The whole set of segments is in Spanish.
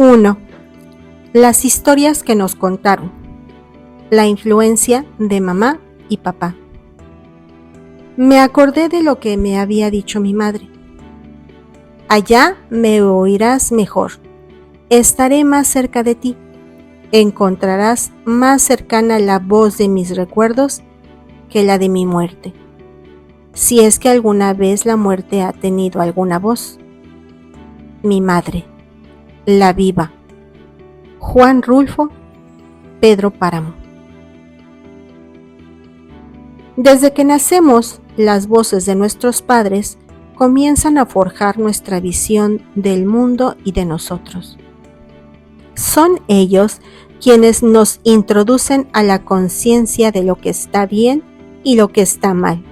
1. Las historias que nos contaron. La influencia de mamá y papá. Me acordé de lo que me había dicho mi madre. Allá me oirás mejor. Estaré más cerca de ti. Encontrarás más cercana la voz de mis recuerdos que la de mi muerte. Si es que alguna vez la muerte ha tenido alguna voz. Mi madre, la viva. Juan Rulfo, Pedro Páramo. Desde que nacemos, las voces de nuestros padres comienzan a forjar nuestra visión del mundo y de nosotros. Son ellos quienes nos introducen a la conciencia de lo que está bien y lo que está mal,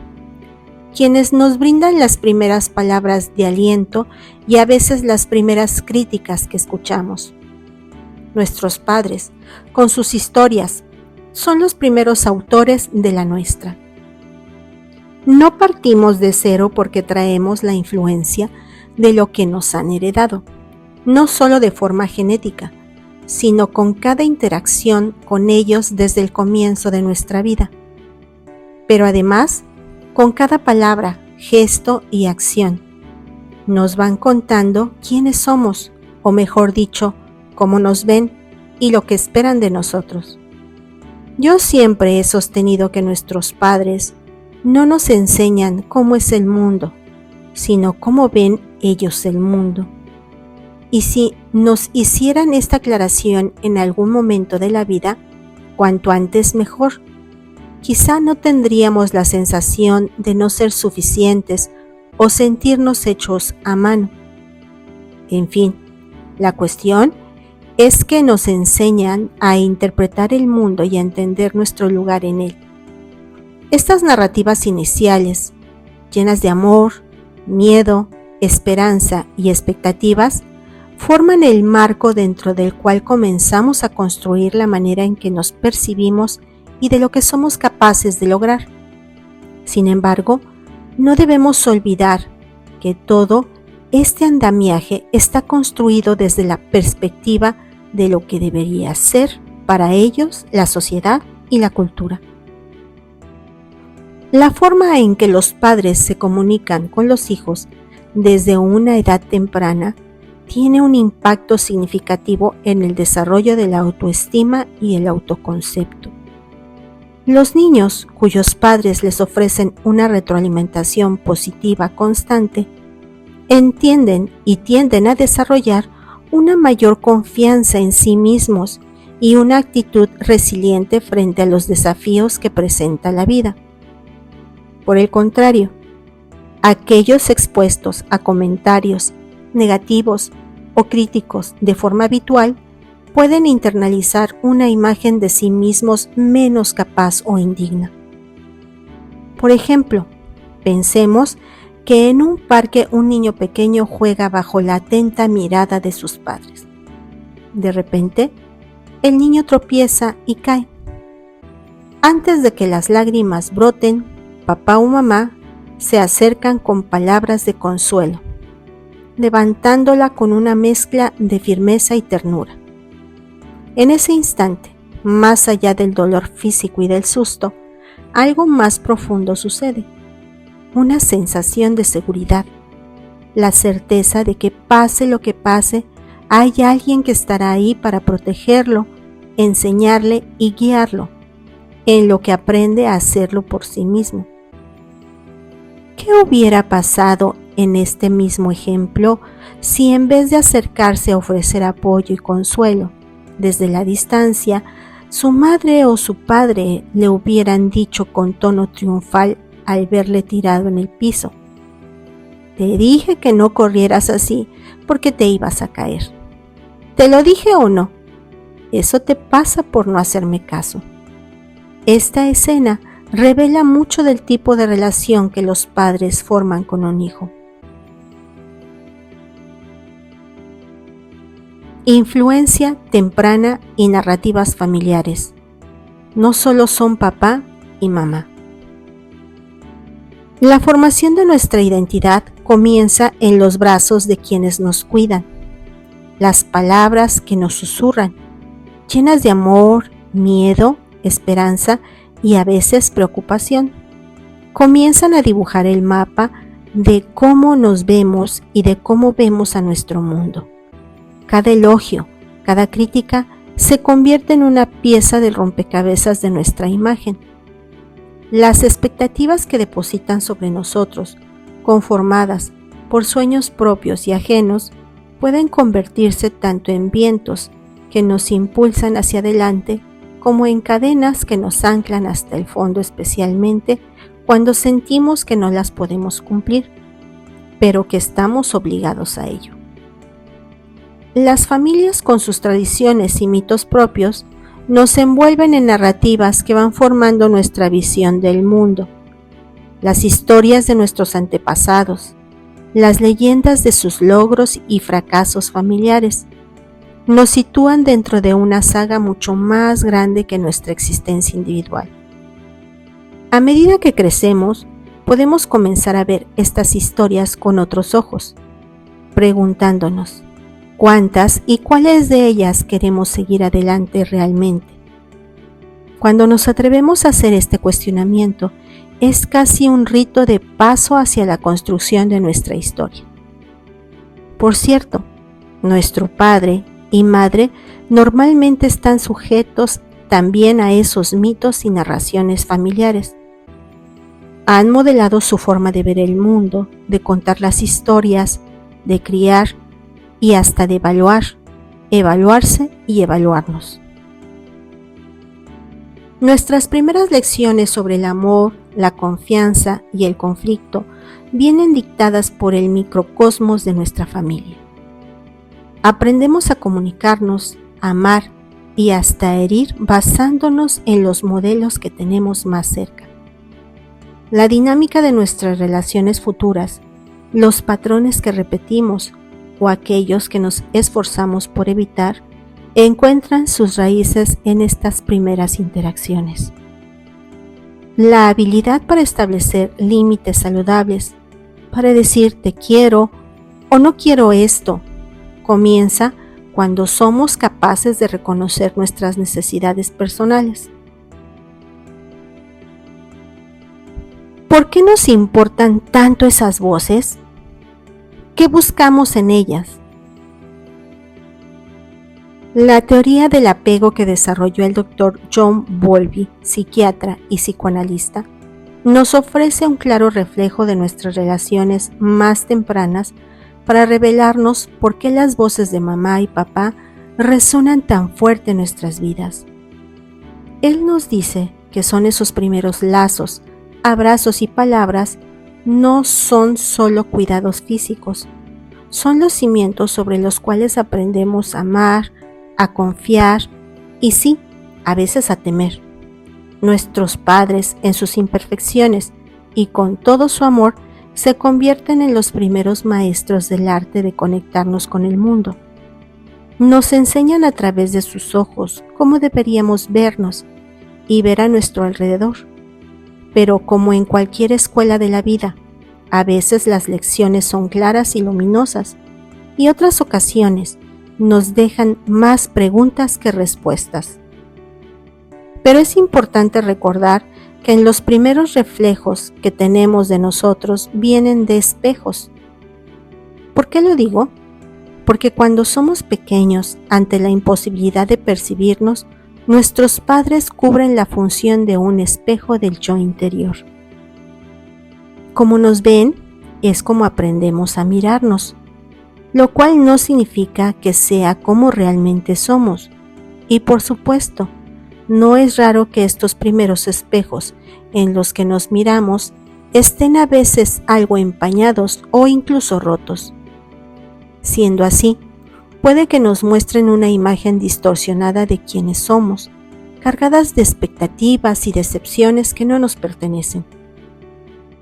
quienes nos brindan las primeras palabras de aliento y a veces las primeras críticas que escuchamos. Nuestros padres, con sus historias, son los primeros autores de la nuestra. No partimos de cero porque traemos la influencia de lo que nos han heredado, no solo de forma genética, sino con cada interacción con ellos desde el comienzo de nuestra vida. Pero además, con cada palabra, gesto y acción, nos van contando quiénes somos, o mejor dicho, cómo nos ven y lo que esperan de nosotros. Yo siempre he sostenido que nuestros padres no nos enseñan cómo es el mundo, sino cómo ven ellos el mundo. Y si nos hicieran esta aclaración en algún momento de la vida, cuanto antes mejor. Quizá no tendríamos la sensación de no ser suficientes o sentirnos hechos a mano. En fin, la cuestión es que nos enseñan a interpretar el mundo y a entender nuestro lugar en él. Estas narrativas iniciales, llenas de amor, miedo, esperanza y expectativas, forman el marco dentro del cual comenzamos a construir la manera en que nos percibimos y de lo que somos capaces de lograr. Sin embargo, no debemos olvidar que todo este andamiaje está construido desde la perspectiva de lo que debería ser para ellos la sociedad y la cultura. La forma en que los padres se comunican con los hijos desde una edad temprana tiene un impacto significativo en el desarrollo de la autoestima y el autoconcepto. Los niños cuyos padres les ofrecen una retroalimentación positiva constante entienden y tienden a desarrollar una mayor confianza en sí mismos y una actitud resiliente frente a los desafíos que presenta la vida. Por el contrario, aquellos expuestos a comentarios negativos o críticos de forma habitual pueden internalizar una imagen de sí mismos menos capaz o indigna. Por ejemplo, pensemos que en un parque un niño pequeño juega bajo la atenta mirada de sus padres. De repente, el niño tropieza y cae. Antes de que las lágrimas broten, papá o mamá se acercan con palabras de consuelo, levantándola con una mezcla de firmeza y ternura. En ese instante, más allá del dolor físico y del susto, algo más profundo sucede. Una sensación de seguridad, la certeza de que pase lo que pase, hay alguien que estará ahí para protegerlo, enseñarle y guiarlo, en lo que aprende a hacerlo por sí mismo. ¿Qué hubiera pasado en este mismo ejemplo si en vez de acercarse a ofrecer apoyo y consuelo desde la distancia, su madre o su padre le hubieran dicho con tono triunfal al verle tirado en el piso: te dije que no corrieras así porque te ibas a caer. ¿Te lo dije o no? Eso te pasa por no hacerme caso. Esta escena revela mucho del tipo de relación que los padres forman con un hijo. Influencia temprana y narrativas familiares. No solo son papá y mamá. La formación de nuestra identidad comienza en los brazos de quienes nos cuidan. las palabras que nos susurran, llenas de amor, miedo, esperanza y a veces preocupación. Comienzan a dibujar el mapa de cómo nos vemos y de cómo vemos a nuestro mundo. Cada elogio, cada crítica se convierte en una pieza del rompecabezas de nuestra imagen. Las expectativas que depositan sobre nosotros, conformadas por sueños propios y ajenos, pueden convertirse tanto en vientos que nos impulsan hacia adelante como en cadenas que nos anclan hasta el fondo, especialmente cuando sentimos que no las podemos cumplir, pero que estamos obligados a ello. Las familias, con sus tradiciones y mitos propios, nos envuelven en narrativas que van formando nuestra visión del mundo. Las historias de nuestros antepasados, las leyendas de sus logros y fracasos familiares, nos sitúan dentro de una saga mucho más grande que nuestra existencia individual. A medida que crecemos, podemos comenzar a ver estas historias con otros ojos, preguntándonos, ¿cuántas y cuáles de ellas queremos seguir adelante realmente? Cuando nos atrevemos a hacer este cuestionamiento, es casi un rito de paso hacia la construcción de nuestra historia. Por cierto, nuestro padre y madre normalmente están sujetos también a esos mitos y narraciones familiares. Han modelado su forma de ver el mundo, de contar las historias, de criar y hasta de evaluar, evaluarse y evaluarnos. Nuestras primeras lecciones sobre el amor, la confianza y el conflicto vienen dictadas por el microcosmos de nuestra familia. Aprendemos a comunicarnos, a amar y hasta a herir basándonos en los modelos que tenemos más cerca. La dinámica de nuestras relaciones futuras, los patrones que repetimos o aquellos que nos esforzamos por evitar, encuentran sus raíces en estas primeras interacciones. La habilidad para establecer límites saludables, para decir te quiero o no quiero esto, comienza cuando somos capaces de reconocer nuestras necesidades personales. ¿Por qué nos importan tanto esas voces? ¿Qué buscamos en ellas? La teoría del apego que desarrolló el Dr. John Bowlby, psiquiatra y psicoanalista, nos ofrece un claro reflejo de nuestras relaciones más tempranas para revelarnos por qué las voces de mamá y papá resuenan tan fuerte en nuestras vidas. Él nos dice que son esos primeros lazos, abrazos y palabras, no son solo cuidados físicos, son los cimientos sobre los cuales aprendemos a amar, a confiar y sí, a veces a temer. Nuestros padres, en sus imperfecciones y con todo su amor, se convierten en los primeros maestros del arte de conectarnos con el mundo. Nos enseñan a través de sus ojos cómo deberíamos vernos y ver a nuestro alrededor. Pero como en cualquier escuela de la vida, a veces las lecciones son claras y luminosas, y otras ocasiones nos dejan más preguntas que respuestas. Pero es importante recordar que en los primeros reflejos que tenemos de nosotros vienen de espejos. ¿Por qué lo digo? Porque cuando somos pequeños, ante la imposibilidad de percibirnos, nuestros padres cubren la función de un espejo del yo interior. Como nos ven, es como aprendemos a mirarnos, lo cual no significa que sea como realmente somos. Y por supuesto, no es raro que estos primeros espejos en los que nos miramos estén a veces algo empañados o incluso rotos. Siendo así, puede que nos muestren una imagen distorsionada de quienes somos, cargadas de expectativas y decepciones que no nos pertenecen.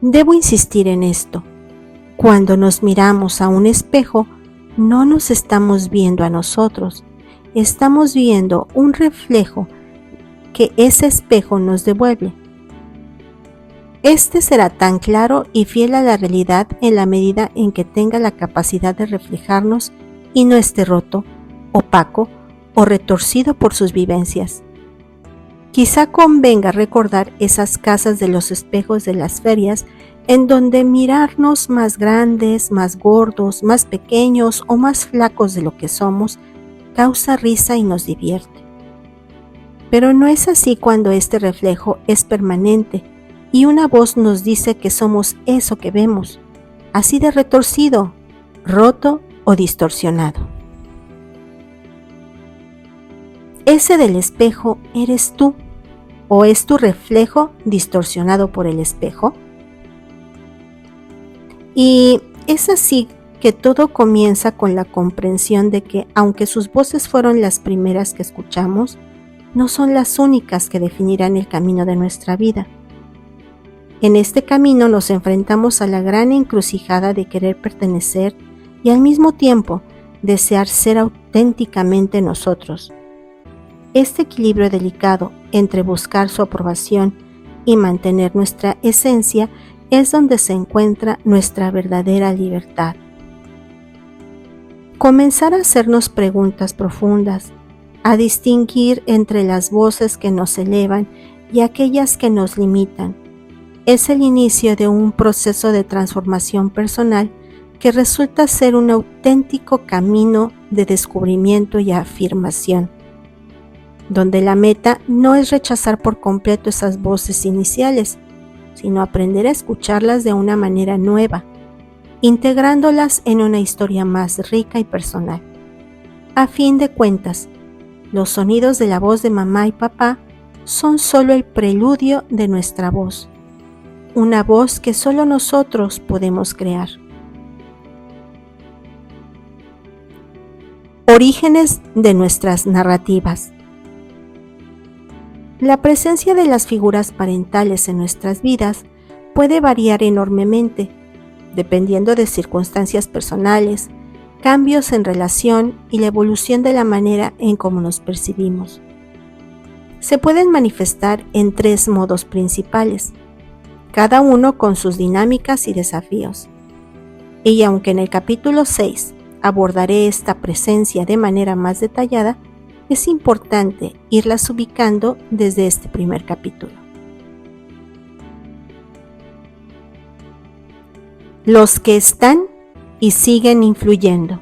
Debo insistir en esto. Cuando nos miramos a un espejo, no nos estamos viendo a nosotros, estamos viendo un reflejo que ese espejo nos devuelve. Este será tan claro y fiel a la realidad en la medida en que tenga la capacidad de reflejarnos y no esté roto, opaco o retorcido por sus vivencias. Quizá convenga recordar esas casas de los espejos de las ferias en donde mirarnos más grandes, más gordos, más pequeños o más flacos de lo que somos causa risa y nos divierte. Pero no es así cuando este reflejo es permanente y una voz nos dice que somos eso que vemos, así de retorcido, roto o distorsionado. ¿Ese del espejo eres tú o es tu reflejo distorsionado por el espejo? Y es así que todo comienza con la comprensión de que, aunque sus voces fueron las primeras que escuchamos, no son las únicas que definirán el camino de nuestra vida. En este camino nos enfrentamos a la gran encrucijada de querer pertenecer y al mismo tiempo desear ser auténticamente nosotros. Este equilibrio delicado entre buscar su aprobación y mantener nuestra esencia es donde se encuentra nuestra verdadera libertad. Comenzar a hacernos preguntas profundas, a distinguir entre las voces que nos elevan y aquellas que nos limitan, es el inicio de un proceso de transformación personal que resulta ser un auténtico camino de descubrimiento y afirmación, donde la meta no es rechazar por completo esas voces iniciales, sino aprender a escucharlas de una manera nueva, integrándolas en una historia más rica y personal. A fin de cuentas, los sonidos de la voz de mamá y papá son solo el preludio de nuestra voz, una voz que solo nosotros podemos crear. Orígenes de nuestras narrativas. La presencia de las figuras parentales en nuestras vidas puede variar enormemente, dependiendo de circunstancias personales, cambios en relación y la evolución de la manera en cómo nos percibimos. Se pueden manifestar en 3 modos principales, cada uno con sus dinámicas y desafíos. Y aunque en el capítulo 6 abordaré esta presencia de manera más detallada, es importante irlas ubicando desde este primer capítulo. Los que están y siguen influyendo.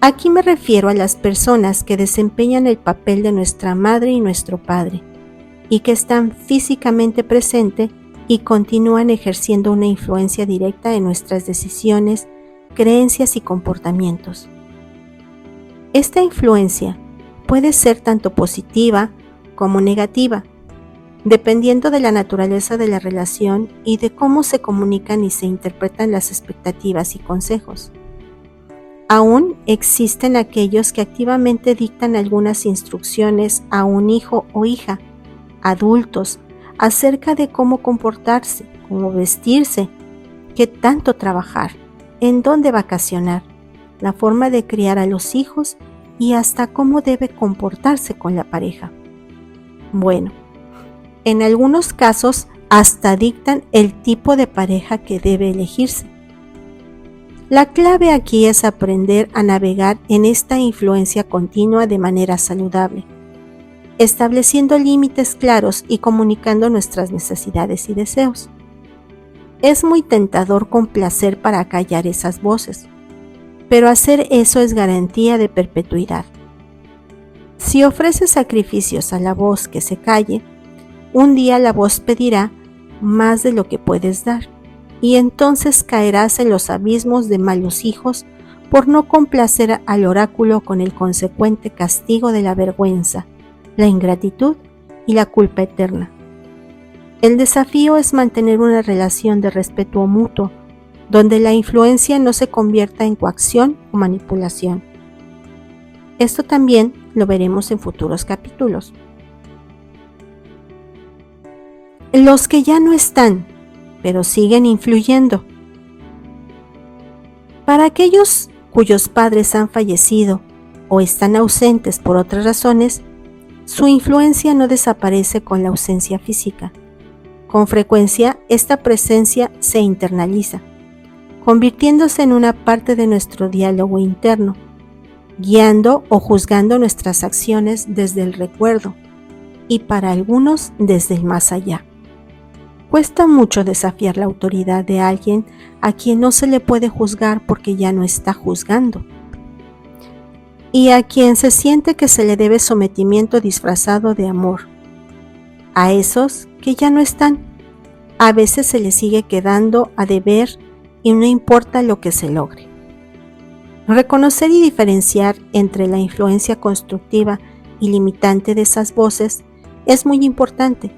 Aquí me refiero a las personas que desempeñan el papel de nuestra madre y nuestro padre, y que están físicamente presentes y continúan ejerciendo una influencia directa en nuestras decisiones, creencias y comportamientos. Esta influencia puede ser tanto positiva como negativa, dependiendo de la naturaleza de la relación y de cómo se comunican y se interpretan las expectativas y consejos. Aún existen aquellos que activamente dictan algunas instrucciones a un hijo o hija, adultos, acerca de cómo comportarse, cómo vestirse, qué tanto trabajar, en dónde vacacionar, la forma de criar a los hijos y hasta cómo debe comportarse con la pareja. Bueno, en algunos casos hasta dictan el tipo de pareja que debe elegirse. La clave aquí es aprender a navegar en esta influencia continua de manera saludable, estableciendo límites claros y comunicando nuestras necesidades y deseos. Es muy tentador complacer para callar esas voces, pero hacer eso es garantía de perpetuidad. Si ofreces sacrificios a la voz que se calle, un día la voz pedirá más de lo que puedes dar, y entonces caerás en los abismos de malos hijos por no complacer al oráculo con el consecuente castigo de la vergüenza, la ingratitud y la culpa eterna. El desafío es mantener una relación de respeto mutuo, donde la influencia no se convierta en coacción o manipulación. Esto también lo veremos en futuros capítulos. Los que ya no están, pero siguen influyendo. Para aquellos cuyos padres han fallecido o están ausentes por otras razones, su influencia no desaparece con la ausencia física. Con frecuencia, esta presencia se internaliza, convirtiéndose en una parte de nuestro diálogo interno, guiando o juzgando nuestras acciones desde el recuerdo y para algunos desde el más allá. Cuesta mucho desafiar la autoridad de alguien a quien no se le puede juzgar porque ya no está juzgando, y a quien se siente que se le debe sometimiento disfrazado de amor. A esos que ya no están, a veces se les sigue quedando a deber y no importa lo que se logre. Reconocer y diferenciar entre la influencia constructiva y limitante de esas voces es muy importante.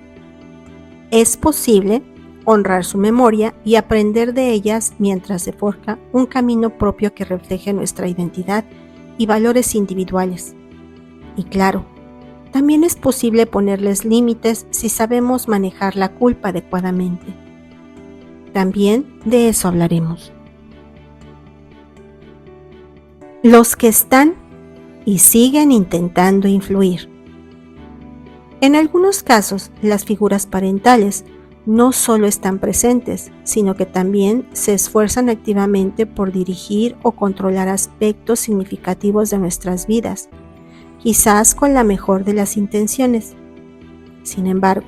Es posible honrar su memoria y aprender de ellas mientras se forja un camino propio que refleje nuestra identidad y valores individuales. Y claro, también es posible ponerles límites si sabemos manejar la culpa adecuadamente. También de eso hablaremos. Los que están y siguen intentando influir. En algunos casos, las figuras parentales no solo están presentes, sino que también se esfuerzan activamente por dirigir o controlar aspectos significativos de nuestras vidas, quizás con la mejor de las intenciones. Sin embargo,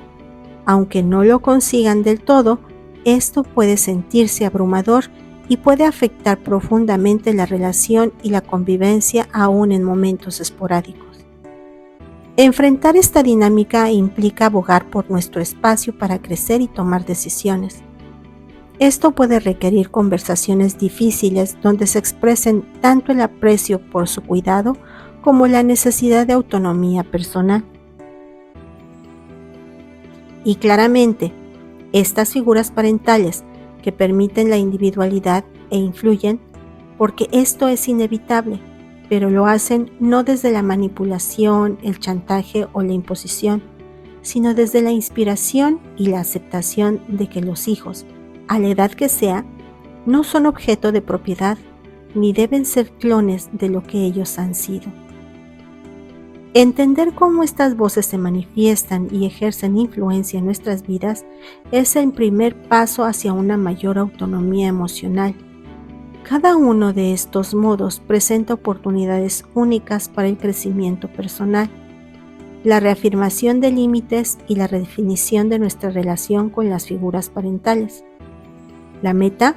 aunque no lo consigan del todo, esto puede sentirse abrumador y puede afectar profundamente la relación y la convivencia aún en momentos esporádicos. Enfrentar esta dinámica implica abogar por nuestro espacio para crecer y tomar decisiones. Esto puede requerir conversaciones difíciles donde se expresen tanto el aprecio por su cuidado como la necesidad de autonomía personal. Y claramente, estas figuras parentales que permiten la individualidad e influyen, porque esto es inevitable, pero lo hacen no desde la manipulación, el chantaje o la imposición, sino desde la inspiración y la aceptación de que los hijos, a la edad que sea, no son objeto de propiedad ni deben ser clones de lo que ellos han sido. Entender cómo estas voces se manifiestan y ejercen influencia en nuestras vidas es el primer paso hacia una mayor autonomía emocional. Cada uno de estos modos presenta oportunidades únicas para el crecimiento personal, la reafirmación de límites y la redefinición de nuestra relación con las figuras parentales. La meta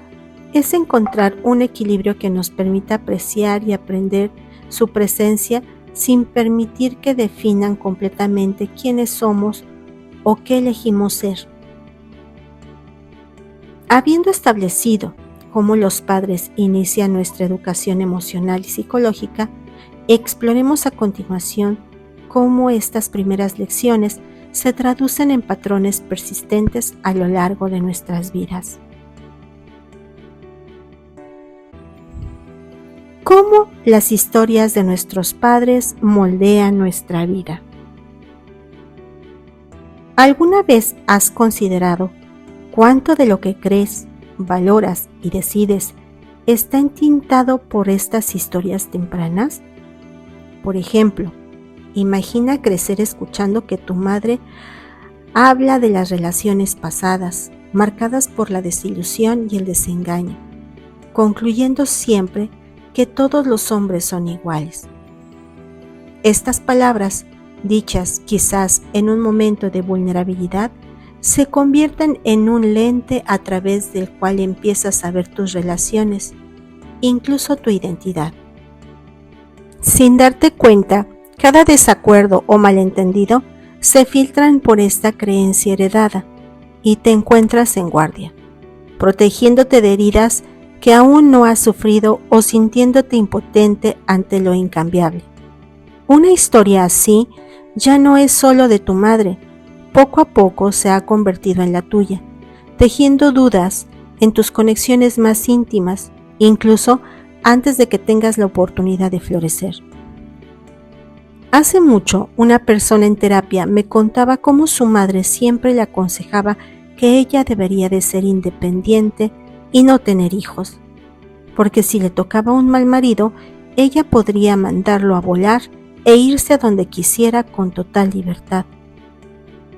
es encontrar un equilibrio que nos permita apreciar y aprender su presencia sin permitir que definan completamente quiénes somos o qué elegimos ser. Habiendo establecido cómo los padres inician nuestra educación emocional y psicológica, exploremos a continuación cómo estas primeras lecciones se traducen en patrones persistentes a lo largo de nuestras vidas. ¿Cómo las historias de nuestros padres moldean nuestra vida? ¿Alguna vez has considerado cuánto de lo que crees, valoras y decides está entintado por estas historias tempranas? Por ejemplo, imagina crecer escuchando que tu madre habla de las relaciones pasadas, marcadas por la desilusión y el desengaño, concluyendo siempre que todos los hombres son iguales. Estas palabras, dichas quizás en un momento de vulnerabilidad, se convierten en un lente a través del cual empiezas a ver tus relaciones, incluso tu identidad. Sin darte cuenta, cada desacuerdo o malentendido se filtran por esta creencia heredada y te encuentras en guardia, protegiéndote de heridas que aún no has sufrido o sintiéndote impotente ante lo incambiable. Una historia así ya no es solo de tu madre, poco a poco se ha convertido en la tuya, tejiendo dudas en tus conexiones más íntimas, incluso antes de que tengas la oportunidad de florecer. Hace mucho, una persona en terapia me contaba cómo su madre siempre le aconsejaba que ella debería de ser independiente y no tener hijos, porque si le tocaba un mal marido, ella podría mandarlo a volar e irse a donde quisiera con total libertad.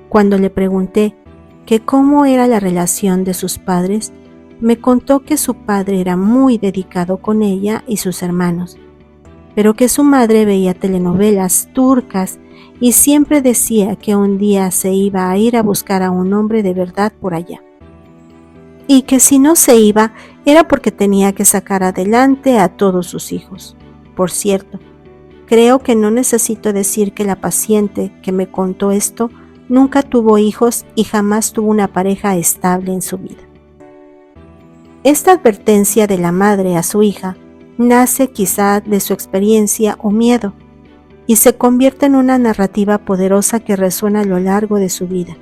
Cuando le pregunté que cómo era la relación de sus padres, me contó que su padre era muy dedicado con ella y sus hermanos, pero que su madre veía telenovelas turcas y siempre decía que un día se iba a ir a buscar a un hombre de verdad por allá. Y que si no se iba era porque tenía que sacar adelante a todos sus hijos. Por cierto, creo que no necesito decir que la paciente que me contó esto nunca tuvo hijos y jamás tuvo una pareja estable en su vida. Esta advertencia de la madre a su hija nace quizá de su experiencia o miedo y se convierte en una narrativa poderosa que resuena a lo largo de su vida,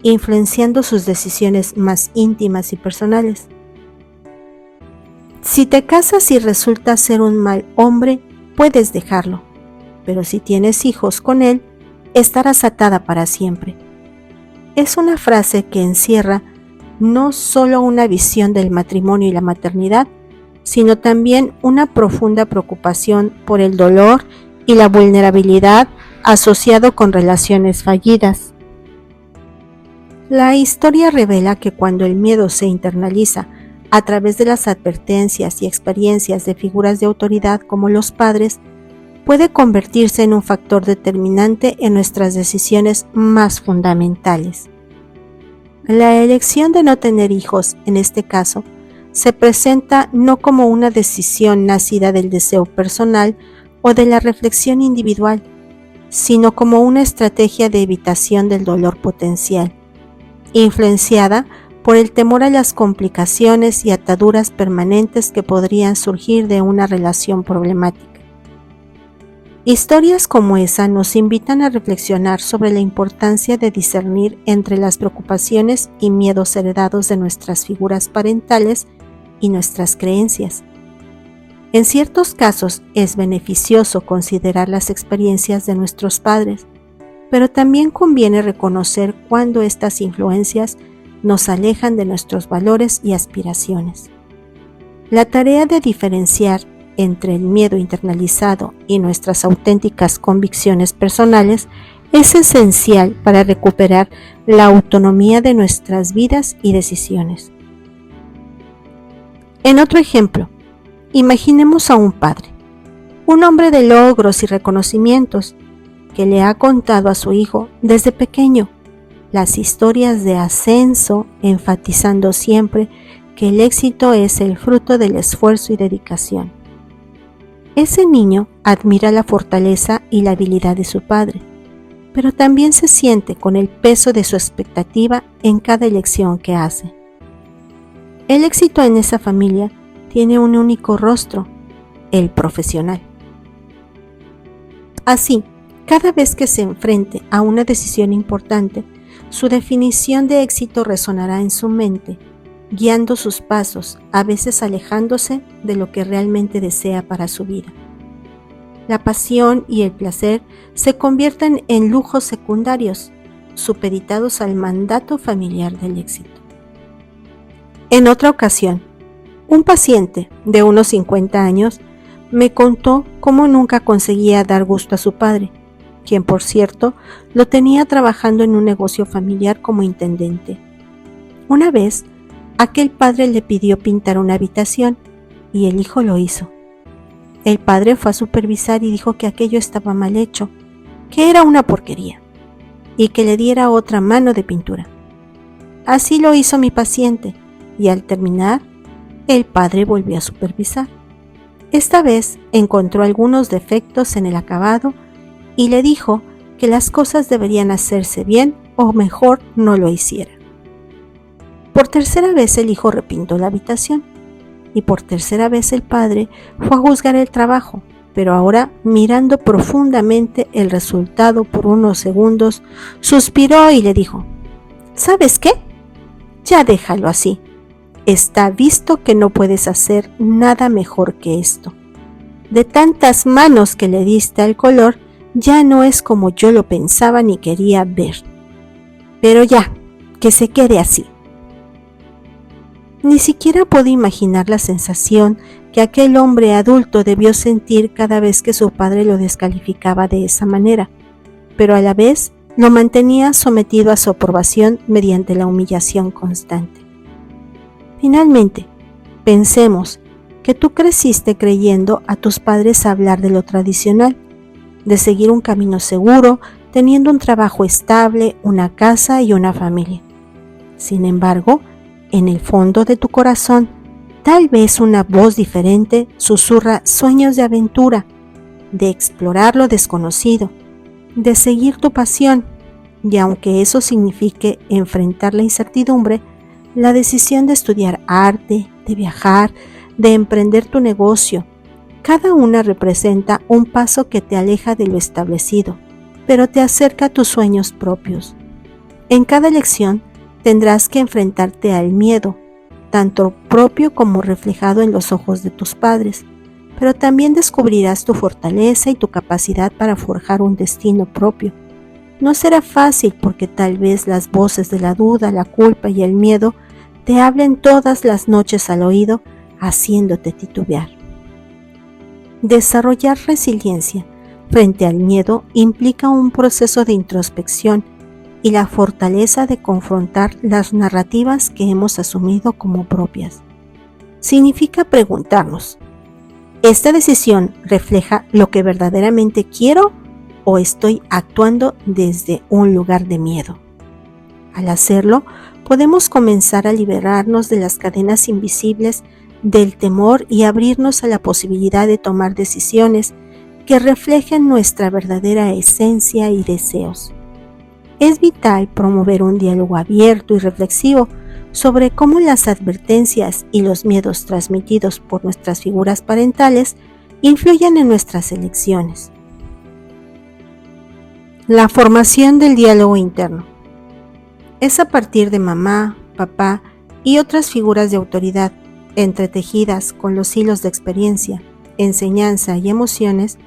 influenciando sus decisiones más íntimas y personales. Si te casas y resulta ser un mal hombre, puedes dejarlo, pero si tienes hijos con él, estarás atada para siempre. Es una frase que encierra no solo una visión del matrimonio y la maternidad, sino también una profunda preocupación por el dolor y la vulnerabilidad asociado con relaciones fallidas. La historia revela que cuando el miedo se internaliza a través de las advertencias y experiencias de figuras de autoridad como los padres, puede convertirse en un factor determinante en nuestras decisiones más fundamentales. La elección de no tener hijos, en este caso, se presenta no como una decisión nacida del deseo personal o de la reflexión individual, sino como una estrategia de evitación del dolor potencial, influenciada por el temor a las complicaciones y ataduras permanentes que podrían surgir de una relación problemática. Historias como esa nos invitan a reflexionar sobre la importancia de discernir entre las preocupaciones y miedos heredados de nuestras figuras parentales y nuestras creencias. En ciertos casos es beneficioso considerar las experiencias de nuestros padres, pero también conviene reconocer cuando estas influencias nos alejan de nuestros valores y aspiraciones. La tarea de diferenciar entre el miedo internalizado y nuestras auténticas convicciones personales es esencial para recuperar la autonomía de nuestras vidas y decisiones. En otro ejemplo, imaginemos a un padre, un hombre de logros y reconocimientos, que le ha contado a su hijo desde pequeño las historias de ascenso, enfatizando siempre que el éxito es el fruto del esfuerzo y dedicación. Ese niño admira la fortaleza y la habilidad de su padre, pero también se siente con el peso de su expectativa en cada elección que hace. El éxito en esa familia tiene un único rostro, el profesional. Así, cada vez que se enfrente a una decisión importante, su definición de éxito resonará en su mente, guiando sus pasos, a veces alejándose de lo que realmente desea para su vida. La pasión y el placer se convierten en lujos secundarios, supeditados al mandato familiar del éxito. En otra ocasión, un paciente de unos 50 años me contó cómo nunca conseguía dar gusto a su padre, quien por cierto lo tenía trabajando en un negocio familiar como intendente. Una vez, aquel padre le pidió pintar una habitación y el hijo lo hizo. El padre fue a supervisar y dijo que aquello estaba mal hecho, que era una porquería y que le diera otra mano de pintura. Así lo hizo mi paciente y al terminar, el padre volvió a supervisar. Esta vez encontró algunos defectos en el acabado y le dijo que las cosas deberían hacerse bien o mejor no lo hiciera. Por tercera vez el hijo repintó la habitación y por tercera vez el padre fue a juzgar el trabajo, pero ahora mirando profundamente el resultado por unos segundos, suspiró y le dijo: ¿sabes qué? Ya déjalo así. Está visto que no puedes hacer nada mejor que esto. De tantas manos que le diste al color, ya no es como yo lo pensaba ni quería ver. Pero ya, que se quede así. Ni siquiera puedo imaginar la sensación que aquel hombre adulto debió sentir cada vez que su padre lo descalificaba de esa manera, pero a la vez lo mantenía sometido a su aprobación mediante la humillación constante. Finalmente, pensemos que tú creciste creyendo a tus padres hablar de lo tradicional, de seguir un camino seguro, teniendo un trabajo estable, una casa y una familia. Sin embargo, en el fondo de tu corazón, tal vez una voz diferente susurra sueños de aventura, de explorar lo desconocido, de seguir tu pasión, y aunque eso signifique enfrentar la incertidumbre, la decisión de estudiar arte, de viajar, de emprender tu negocio, cada una representa un paso que te aleja de lo establecido, pero te acerca a tus sueños propios. En cada elección tendrás que enfrentarte al miedo, tanto propio como reflejado en los ojos de tus padres, pero también descubrirás tu fortaleza y tu capacidad para forjar un destino propio. No será fácil porque tal vez las voces de la duda, la culpa y el miedo te hablen todas las noches al oído, haciéndote titubear. Desarrollar resiliencia frente al miedo implica un proceso de introspección y la fortaleza de confrontar las narrativas que hemos asumido como propias. Significa preguntarnos, ¿esta decisión refleja lo que verdaderamente quiero o estoy actuando desde un lugar de miedo? Al hacerlo, podemos comenzar a liberarnos de las cadenas invisibles del temor y abrirnos a la posibilidad de tomar decisiones que reflejen nuestra verdadera esencia y deseos. Es vital promover un diálogo abierto y reflexivo sobre cómo las advertencias y los miedos transmitidos por nuestras figuras parentales influyen en nuestras elecciones. La formación del diálogo interno. Es a partir de mamá, papá y otras figuras de autoridad, entretejidas con los hilos de experiencia, enseñanza y emociones,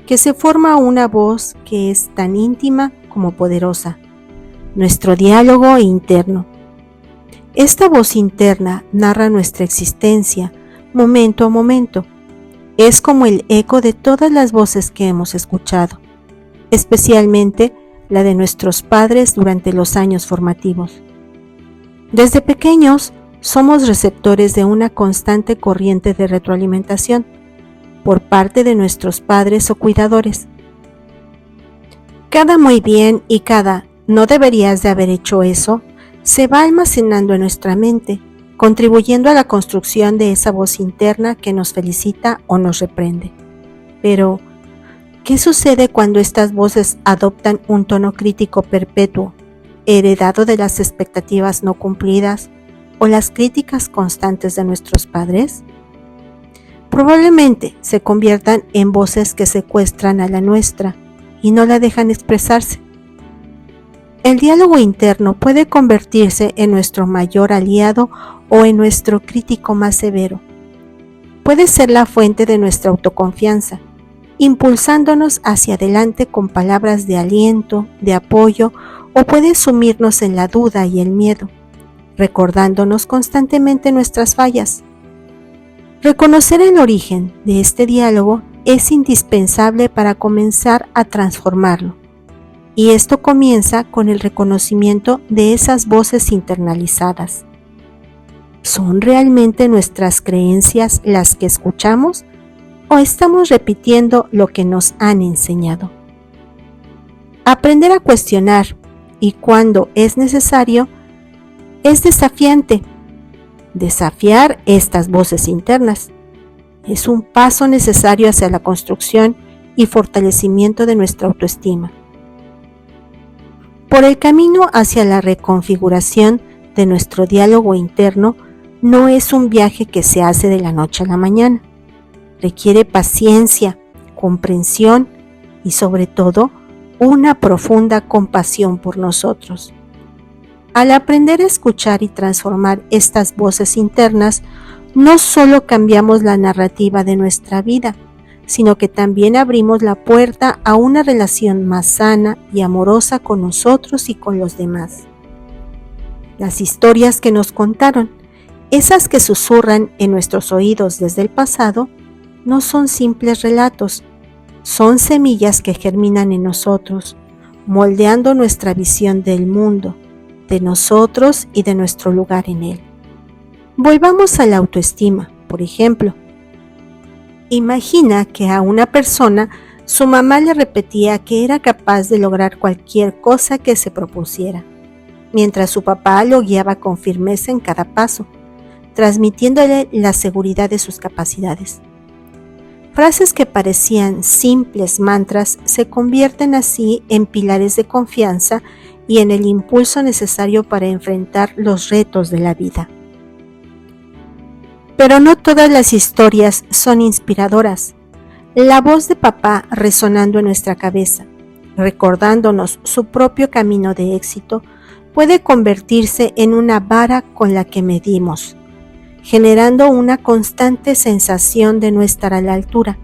que se forma una voz que es tan íntima como poderosa, nuestro diálogo interno. Esta voz interna narra nuestra existencia, momento a momento. Es como el eco de todas las voces que hemos escuchado, especialmente la de nuestros padres durante los años formativos. Desde pequeños, somos receptores de una constante corriente de retroalimentación por parte de nuestros padres o cuidadores. Cada muy bien y cada no deberías de haber hecho eso se va almacenando en nuestra mente, contribuyendo a la construcción de esa voz interna que nos felicita o nos reprende. Pero, ¿qué sucede cuando estas voces adoptan un tono crítico perpetuo, heredado de las expectativas no cumplidas o las críticas constantes de nuestros padres? Probablemente se conviertan en voces que secuestran a la nuestra y no la dejan expresarse. El diálogo interno puede convertirse en nuestro mayor aliado o en nuestro crítico más severo. Puede ser la fuente de nuestra autoconfianza, impulsándonos hacia adelante con palabras de aliento, de apoyo, o puede sumirnos en la duda y el miedo, recordándonos constantemente nuestras fallas. Reconocer el origen de este diálogo es indispensable para comenzar a transformarlo. Y esto comienza con el reconocimiento de esas voces internalizadas. ¿Son realmente nuestras creencias las que escuchamos o estamos repitiendo lo que nos han enseñado? Aprender a cuestionar y cuando es necesario, es desafiante. Desafiar estas voces internas es un paso necesario hacia la construcción y fortalecimiento de nuestra autoestima. Por el camino hacia la reconfiguración de nuestro diálogo interno no es un viaje que se hace de la noche a la mañana. Requiere paciencia, comprensión y sobre todo una profunda compasión por nosotros. Al aprender a escuchar y transformar estas voces internas, no solo cambiamos la narrativa de nuestra vida, sino que también abrimos la puerta a una relación más sana y amorosa con nosotros y con los demás. Las historias que nos contaron, esas que susurran en nuestros oídos desde el pasado, no son simples relatos, son semillas que germinan en nosotros, moldeando nuestra visión del mundo, de nosotros y de nuestro lugar en él. Volvamos a la autoestima, por ejemplo. Imagina que a una persona su mamá le repetía que era capaz de lograr cualquier cosa que se propusiera, mientras su papá lo guiaba con firmeza en cada paso, transmitiéndole la seguridad de sus capacidades. Frases que parecían simples mantras se convierten así en pilares de confianza y en el impulso necesario para enfrentar los retos de la vida. Pero no todas las historias son inspiradoras. La voz de papá resonando en nuestra cabeza, recordándonos su propio camino de éxito, puede convertirse en una vara con la que medimos, generando una constante sensación de no estar a la altura.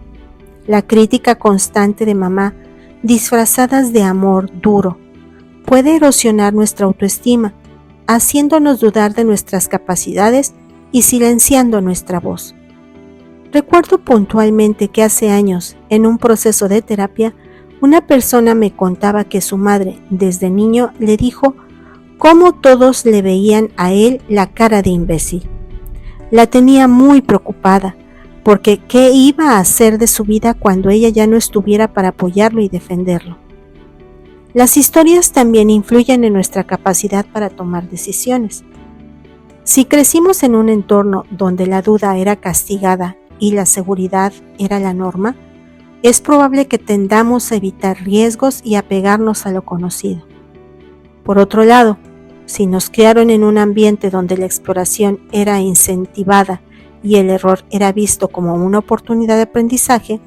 La crítica constante de mamá, disfrazadas de amor duro, puede erosionar nuestra autoestima, haciéndonos dudar de nuestras capacidades y silenciando nuestra voz. Recuerdo puntualmente que hace años, en un proceso de terapia, una persona me contaba que su madre, desde niño, le dijo cómo todos le veían a él la cara de imbécil. La tenía muy preocupada, porque ¿qué iba a hacer de su vida cuando ella ya no estuviera para apoyarlo y defenderlo? Las historias también influyen en nuestra capacidad para tomar decisiones. Si crecimos en un entorno donde la duda era castigada y la seguridad era la norma, es probable que tendamos a evitar riesgos y apegarnos a lo conocido. Por otro lado, si nos criaron en un ambiente donde la exploración era incentivada y el error era visto como una oportunidad de aprendizaje,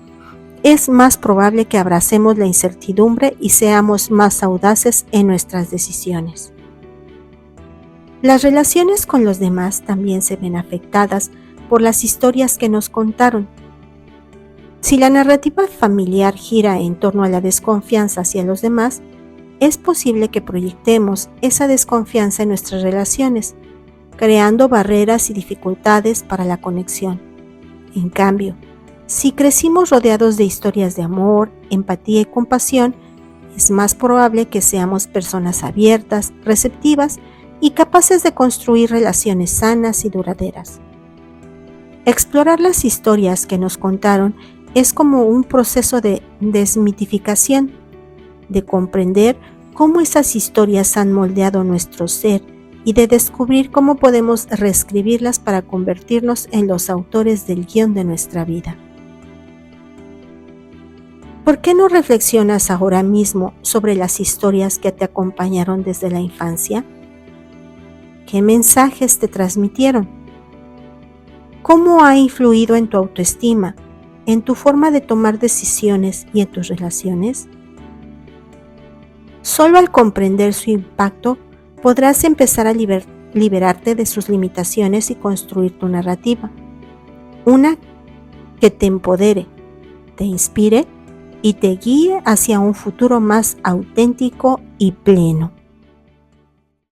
es más probable que abracemos la incertidumbre y seamos más audaces en nuestras decisiones. Las relaciones con los demás también se ven afectadas por las historias que nos contaron. Si la narrativa familiar gira en torno a la desconfianza hacia los demás, es posible que proyectemos esa desconfianza en nuestras relaciones, creando barreras y dificultades para la conexión. En cambio, si crecimos rodeados de historias de amor, empatía y compasión, es más probable que seamos personas abiertas, receptivas y capaces de construir relaciones sanas y duraderas. Explorar las historias que nos contaron es como un proceso de desmitificación, de comprender cómo esas historias han moldeado nuestro ser y de descubrir cómo podemos reescribirlas para convertirnos en los autores del guión de nuestra vida. ¿Por qué no reflexionas ahora mismo sobre las historias que te acompañaron desde la infancia? ¿Qué mensajes te transmitieron? ¿Cómo ha influido en tu autoestima, en tu forma de tomar decisiones y en tus relaciones? Solo al comprender su impacto podrás empezar a liberarte de sus limitaciones y construir tu narrativa. Una que te empodere, te inspire y te guíe hacia un futuro más auténtico y pleno.